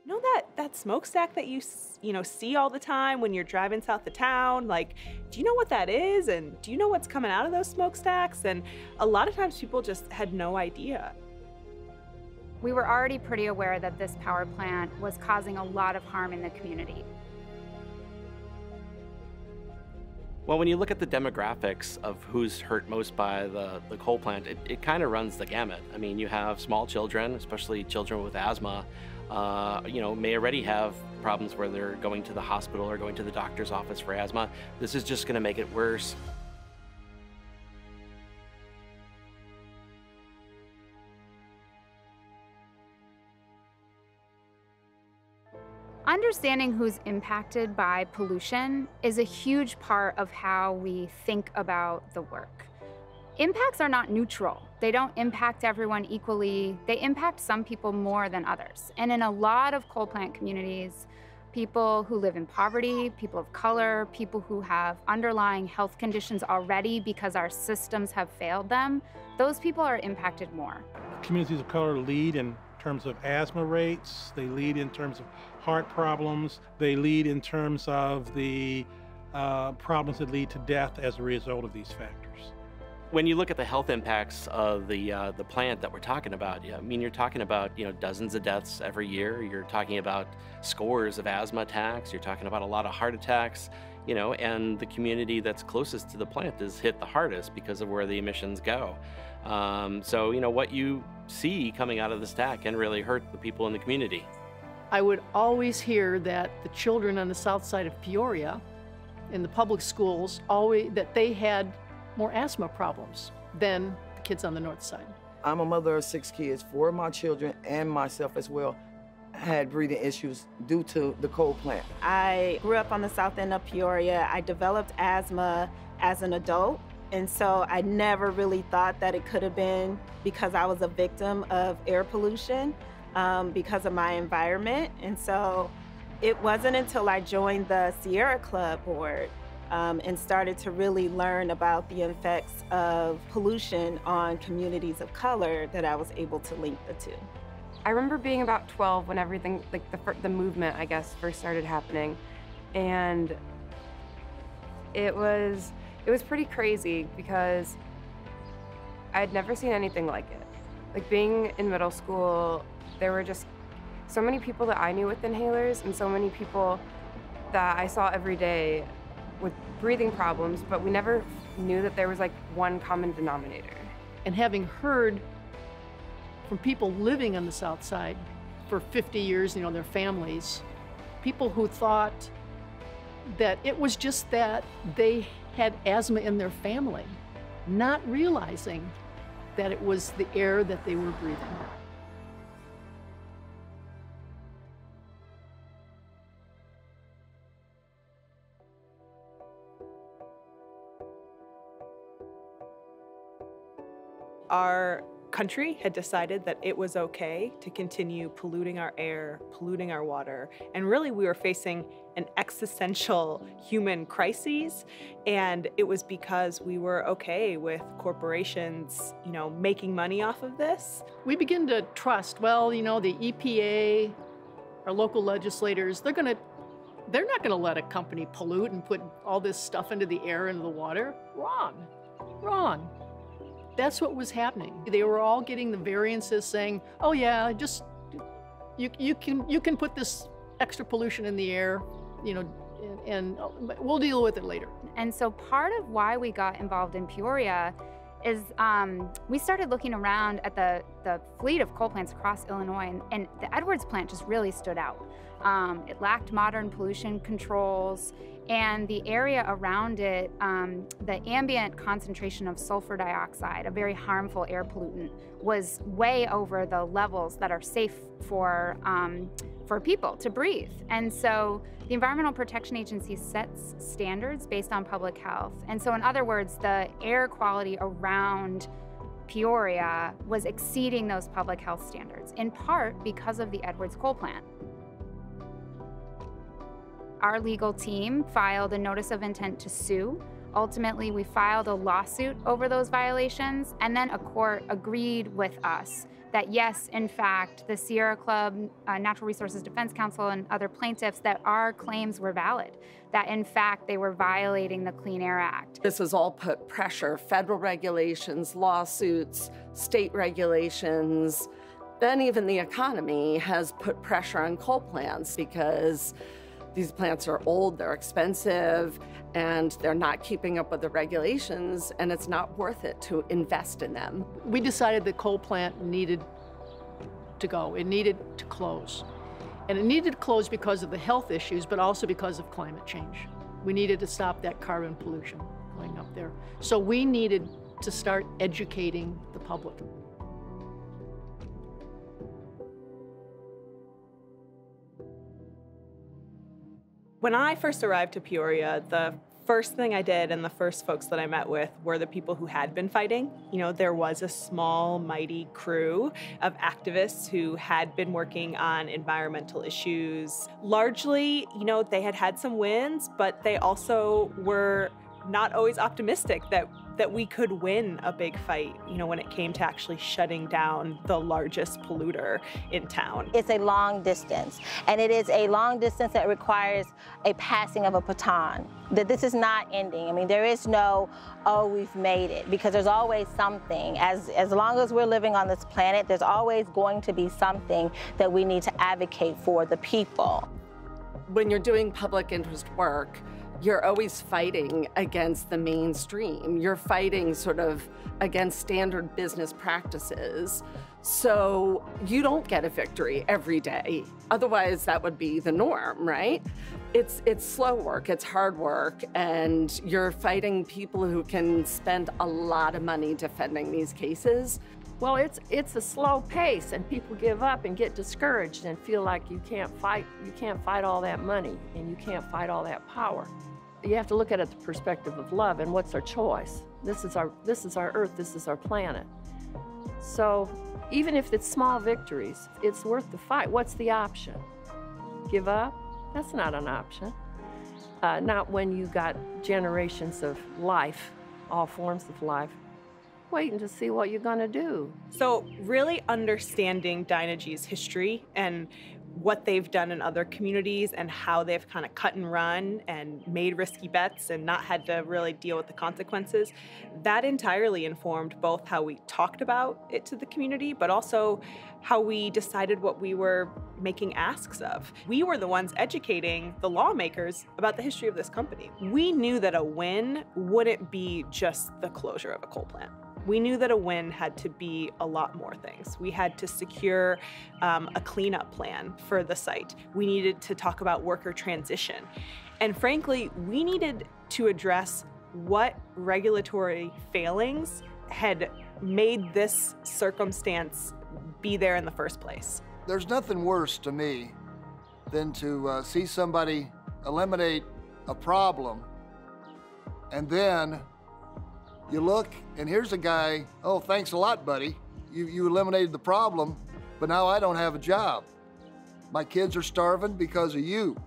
You know that smokestack that see all the time when you're driving south of town? Like, do you know what that is? And do you know what's coming out of those smokestacks? And a lot of times people just had no idea. We were already pretty aware that this power plant was causing a lot of harm in the community. Well, when you look at the demographics of who's hurt most by the coal plant, it kind of runs the gamut. I mean, you have small children, especially children with asthma, may already have problems where they're going to the hospital or going to the doctor's office for asthma. This is just going to make it worse. Understanding who's impacted by pollution is a huge part of how we think about the work. Impacts are not neutral. They don't impact everyone equally. They impact some people more than others. And in a lot of coal plant communities, people who live in poverty, people of color, people who have underlying health conditions already because our systems have failed them, those people are impacted more. Communities of color lead in terms of asthma rates, they lead in terms of heart problems, they lead in terms of the problems that lead to death as a result of these factors. When you look at the health impacts of the plant that we're talking about, I mean, you're talking about dozens of deaths every year. You're talking about scores of asthma attacks. You're talking about a lot of heart attacks. And the community that's closest to the plant is hit the hardest because of where the emissions go. So what you see coming out of the stack can really hurt the people in the community. I would always hear that the children on the south side of Peoria in the public schools that they had more asthma problems than the kids on the north side. I'm a mother of 6 kids. 4 of my children and myself as well had breathing issues due to the coal plant. I grew up on the south end of Peoria. I developed asthma as an adult, and so I never really thought that it could have been because I was a victim of air pollution because of my environment. And so it wasn't until I joined the Sierra Club board and started to really learn about the effects of pollution on communities of color that I was able to link the two. I remember being about 12 when everything, like the movement, I guess, first started happening. And it was pretty crazy because I'd never seen anything like it. Like being in middle school, there were just so many people that I knew with inhalers and so many people that I saw every day with breathing problems, but we never knew that there was like one common denominator. And having heard from people living on the south side for 50 years, their families, people who thought that it was just that they had asthma in their family, not realizing that it was the air that they were breathing. Our country had decided that it was okay to continue polluting our air, polluting our water, and really we were facing an existential human crisis, and it was because we were okay with corporations, making money off of this. We begin to trust, the EPA, our local legislators, they're not gonna let a company pollute and put all this stuff into the air and the water. Wrong. That's what was happening. They were all getting the variances saying, oh yeah, just, you can put this extra pollution in the air, and we'll deal with it later. And so part of why we got involved in Peoria is we started looking around at the fleet of coal plants across Illinois, and the Edwards plant just really stood out. It lacked modern pollution controls, and the area around it, the ambient concentration of sulfur dioxide, a very harmful air pollutant, was way over the levels that are safe for people to breathe. And so the Environmental Protection Agency sets standards based on public health. And so in other words, the air quality around Peoria was exceeding those public health standards, in part because of the Edwards coal plant. Our legal team filed a notice of intent to sue Ultimately, we filed a lawsuit over those violations, and then a court agreed with us that yes, in fact, the Sierra Club, Natural Resources Defense Council, and other plaintiffs, that our claims were valid, that in fact they were violating the Clean Air Act. This has all put pressure, federal regulations, lawsuits, state regulations, then even the economy has put pressure on coal plants because these plants are old, they're expensive, and they're not keeping up with the regulations, and it's not worth it to invest in them. We decided the coal plant needed to go. It needed to close. And it needed to close because of the health issues, but also because of climate change. We needed to stop that carbon pollution going up there. So we needed to start educating the public. When I first arrived to Peoria, the first thing I did and the first folks that I met with were the people who had been fighting. You know, there was a small, mighty crew of activists who had been working on environmental issues. Largely, you know, they had had some wins, but they also were not always optimistic that we could win a big fight, you know, when it came to actually shutting down the largest polluter in town. It's a long distance, and it is a long distance that requires a passing of a baton. That this is not ending. I mean, there is no, oh, we've made it, because there's always something. As long as we're living on this planet, there's always going to be something that we need to advocate for the people. When you're doing public interest work, you're always fighting against the mainstream. You're fighting sort of against standard business practices. So you don't get a victory every day. Otherwise, that would be the norm, right? It's slow work, it's hard work, and you're fighting people who can spend a lot of money defending these cases. Well, it's a slow pace, and people give up and get discouraged and feel like you can't fight all that money, and you can't fight all that power. You have to look at it the perspective of love and what's our choice. This is our earth, this is our planet. So even if it's small victories, it's worth the fight. What's the option? Give up? That's not an option. Not when you got generations of life, all forms of life, waiting to see what you're gonna do. So really understanding Dynegy's history and what they've done in other communities and how they've kind of cut and run and made risky bets and not had to really deal with the consequences, that entirely informed both how we talked about it to the community, but also how we decided what we were making asks of. We were the ones educating the lawmakers about the history of this company. We knew that a win wouldn't be just the closure of a coal plant. We knew that a win had to be a lot more things. We had to secure a cleanup plan for the site. We needed to talk about worker transition. And frankly, we needed to address what regulatory failings had made this circumstance be there in the first place. There's nothing worse to me than to see somebody eliminate a problem and then you look, and here's a guy, oh, thanks a lot, buddy. You eliminated the problem, but now I don't have a job. My kids are starving because of you.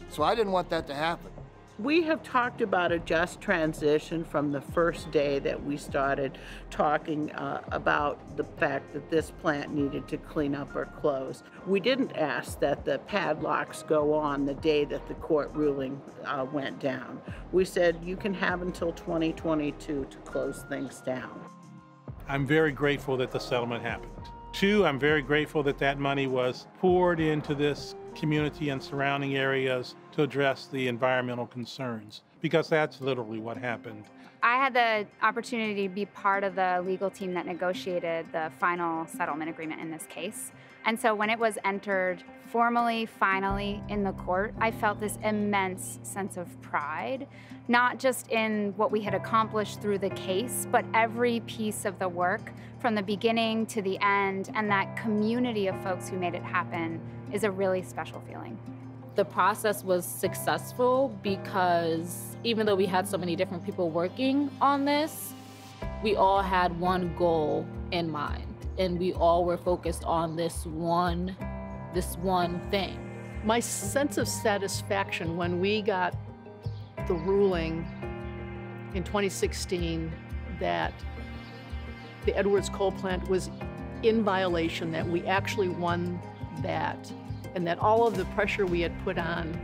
So I didn't want that to happen. We have talked about a just transition from the first day that we started talking about the fact that this plant needed to clean up or close. We didn't ask that the padlocks go on the day that the court ruling went down. We said you can have until 2022 to close things down. I'm very grateful that the settlement happened. Two, I'm very grateful that that money was poured into this community and surrounding areas to address the environmental concerns, because that's literally what happened. I had the opportunity to be part of the legal team that negotiated the final settlement agreement in this case. And so when it was entered formally, finally in the court, I felt this immense sense of pride, not just in what we had accomplished through the case, but every piece of the work from the beginning to the end, and that community of folks who made it happen is a really special feeling. The process was successful because even though we had so many different people working on this, we all had one goal in mind, and we all were focused on this one thing. My sense of satisfaction when we got the ruling in 2016 that the Edwards coal plant was in violation, that we actually won that, and that all of the pressure we had put on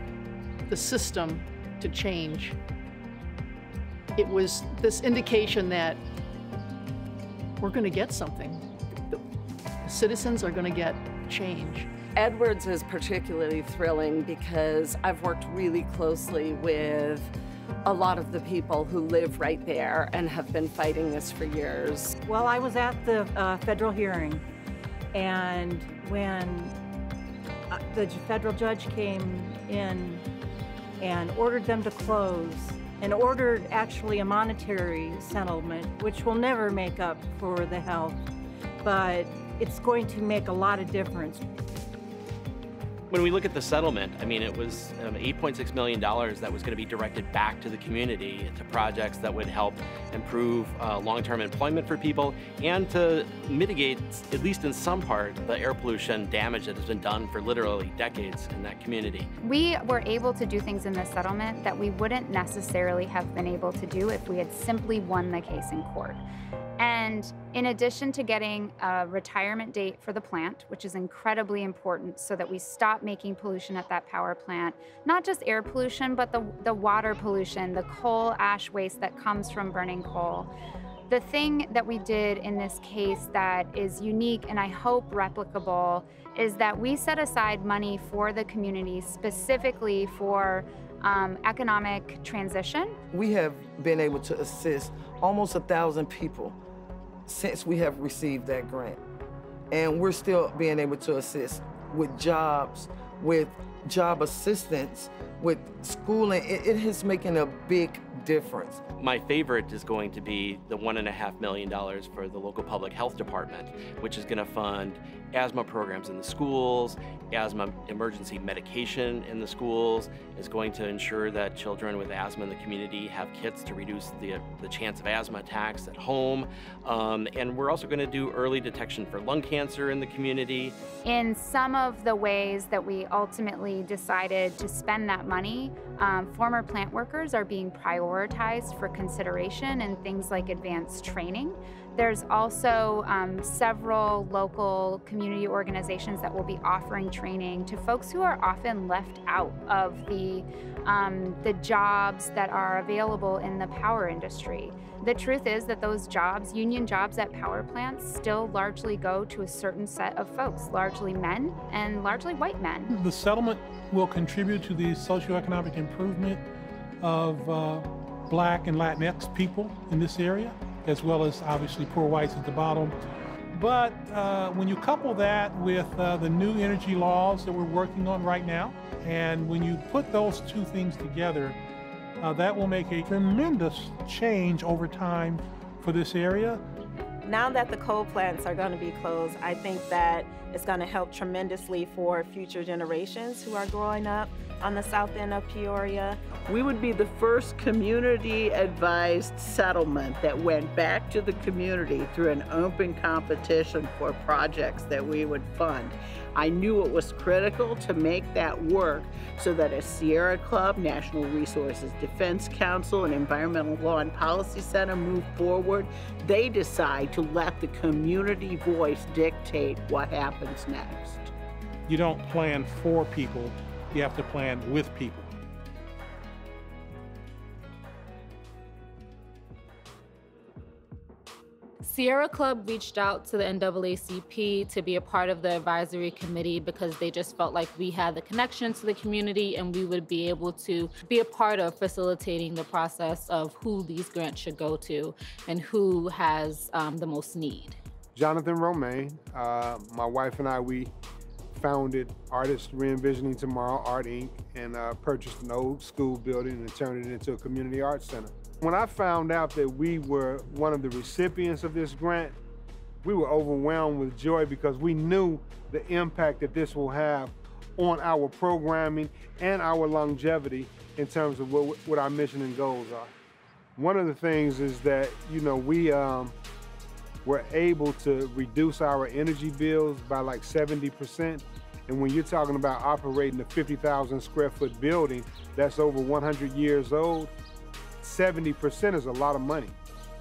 the system to change, it was this indication that we're going to get something. The citizens are going to get change. Edwards is particularly thrilling because I've worked really closely with a lot of the people who live right there and have been fighting this for years. Well, I was at the federal hearing, and when the federal judge came in and ordered them to close, and ordered actually a monetary settlement, which will never make up for the health, but it's going to make a lot of difference. When we look at the settlement, I mean, it was $8.6 million that was going to be directed back to the community, to projects that would help improve long-term employment for people and to mitigate, at least in some part, the air pollution damage that has been done for literally decades in that community. We were able to do things in this settlement that we wouldn't necessarily have been able to do if we had simply won the case in court. And in addition to getting a retirement date for the plant, which is incredibly important so that we stop making pollution at that power plant, not just air pollution, but the water pollution, the coal ash waste that comes from burning coal. The thing that we did in this case that is unique and I hope replicable is that we set aside money for the community specifically for economic transition. We have been able to assist almost 1,000 people since we have received that grant. And we're still being able to assist with jobs, with job assistance, with schooling. It is making a big difference. My favorite is going to be the $1.5 million for the local public health department, which is going to fund asthma programs in the schools, asthma emergency medication in the schools, is going to ensure that children with asthma in the community have kits to reduce the chance of asthma attacks at home. And we're also going to do early detection for lung cancer in the community. In some of the ways that we ultimately decided to spend that money, former plant workers are being prioritized for consideration in things like advanced training. There's also several local community organizations that will be offering training to folks who are often left out of the jobs that are available in the power industry. The truth is that those jobs, union jobs at power plants, still largely go to a certain set of folks, largely men and largely white men. The settlement will contribute to the socioeconomic improvement of Black and Latinx people in this area, as well as obviously poor whites at the bottom. But when you couple that with the new energy laws that we're working on right now, and when you put those two things together, that will make a tremendous change over time for this area. Now that the coal plants are going to be closed, I think that it's going to help tremendously for future generations who are growing up on the south end of Peoria. We would be the first community-advised settlement that went back to the community through an open competition for projects that we would fund. I knew it was critical to make that work so that as Sierra Club, National Resources Defense Council, and Environmental Law and Policy Center move forward, they decide to let the community voice dictate what happens next. You don't plan for people, you have to plan with people. Sierra Club reached out to the NAACP to be a part of the advisory committee because they just felt like we had the connection to the community and we would be able to be a part of facilitating the process of who these grants should go to and who has the most need. Jonathan Romaine, my wife and I, we founded Artists Re-envisioning Tomorrow, Art Inc., and purchased an old school building and turned it into a community arts center. When I found out that we were one of the recipients of this grant, we were overwhelmed with joy because we knew the impact that this will have on our programming and our longevity in terms of what our mission and goals are. One of the things is that, you know, we were able to reduce our energy bills by like 70%. And when you're talking about operating a 50,000 square foot building that's over 100 years old, 70% is a lot of money.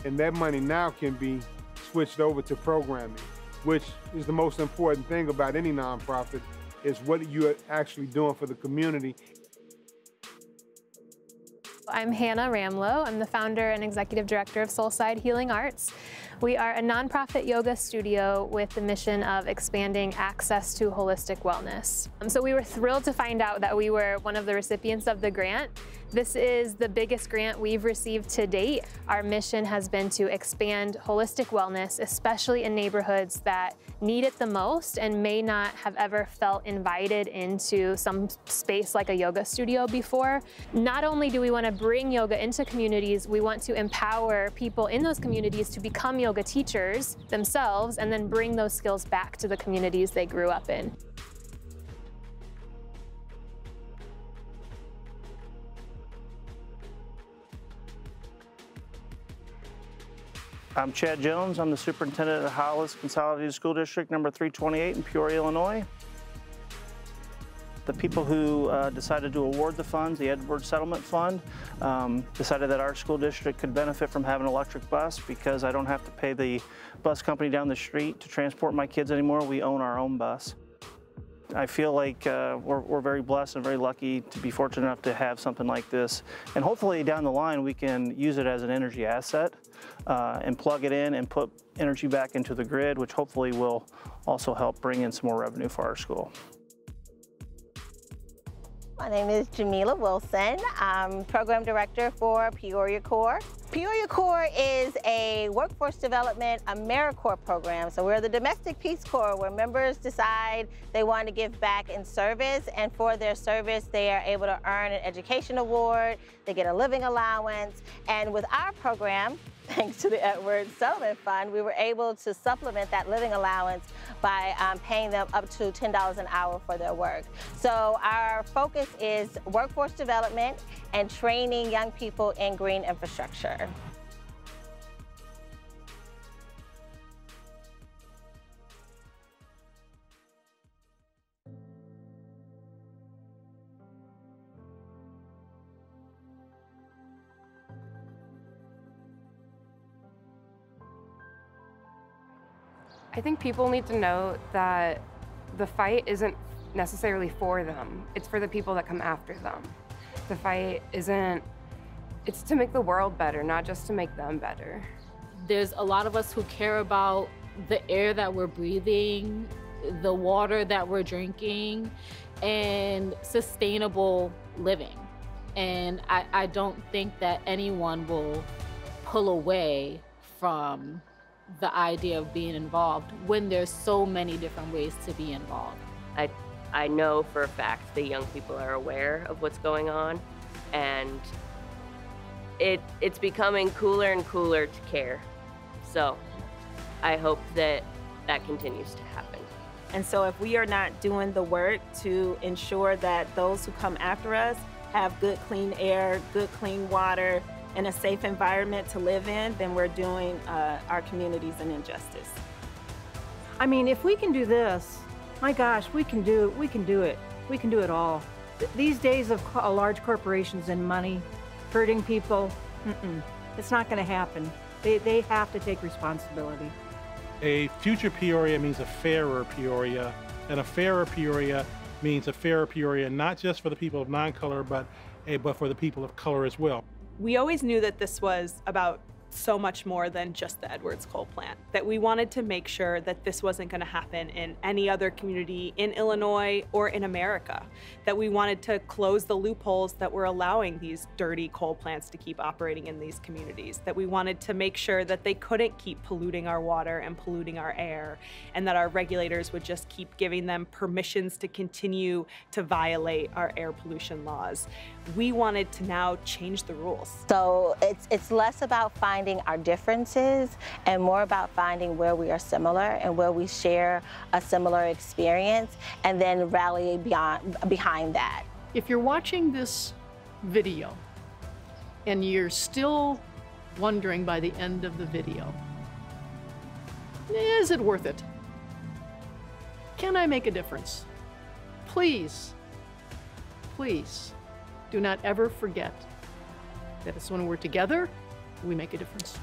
And that money now can be switched over to programming, which is the most important thing about any nonprofit, is what you're actually doing for the community. I'm Hannah Ramlo. I'm the founder and executive director of Soulside Healing Arts. We are a nonprofit yoga studio with the mission of expanding access to holistic wellness. So we were thrilled to find out that we were one of the recipients of the grant. This is the biggest grant we've received to date. Our mission has been to expand holistic wellness, especially in neighborhoods that need it the most and may not have ever felt invited into some space like a yoga studio before. Not only do we want to bring yoga into communities, we want to empower people in those communities to become yoga teachers themselves and then bring those skills back to the communities they grew up in. I'm Chad Jones. I'm the superintendent of Hollis Consolidated School District number 328 in Peoria, Illinois. The people who decided to award the funds, the Edwards Settlement Fund, decided that our school district could benefit from having an electric bus because I don't have to pay the bus company down the street to transport my kids anymore. We own our own bus. I feel like we're very blessed and very lucky to be fortunate enough to have something like this. And hopefully down the line we can use it as an energy asset and plug it in and put energy back into the grid, which hopefully will also help bring in some more revenue for our school. My name is Jamila Wilson. I'm Program Director for Peoria Corps. Peoria Corps is a workforce development AmeriCorps program. So we're the domestic Peace Corps where members decide they want to give back in service, and for their service they are able to earn an education award, they get a living allowance, and with our program, thanks to the Edwards Settlement Fund, we were able to supplement that living allowance by paying them up to $10 an hour for their work. So our focus is workforce development and training young people in green infrastructure. I think people need to know that the fight isn't necessarily for them. It's for the people that come after them. The fight isn't, it's to make the world better, not just to make them better. There's a lot of us who care about the air that we're breathing, the water that we're drinking, and sustainable living. And I don't think that anyone will pull away from the idea of being involved when there's so many different ways to be involved. I know for a fact the young people are aware of what's going on, and it's becoming cooler and cooler to care. So I hope that that continues to happen. And so if we are not doing the work to ensure that those who come after us have good clean air, good clean water, and a safe environment to live in, then we're doing our communities an injustice. I mean, if we can do this, my gosh, we can do it. We can do it all. These days of large corporations and money hurting people, it's not going to happen. They have to take responsibility. A future Peoria means a fairer Peoria, and a fairer Peoria means a fairer Peoria not just for the people of non-color, but for the people of color as well. We always knew that this was about so much more than just the Edwards coal plant, that we wanted to make sure that this wasn't going to happen in any other community in Illinois or in America, that we wanted to close the loopholes that were allowing these dirty coal plants to keep operating in these communities, that we wanted to make sure that they couldn't keep polluting our water and polluting our air, and that our regulators would just keep giving them permissions to continue to violate our air pollution laws. We wanted to now change the rules. So it's less about finding our differences and more about finding where we are similar and where we share a similar experience, and then rally behind that. If you're watching this video and you're still wondering by the end of the video, is it worth it? Can I make a difference? Please, please do not ever forget that it's when we're together, we make a difference.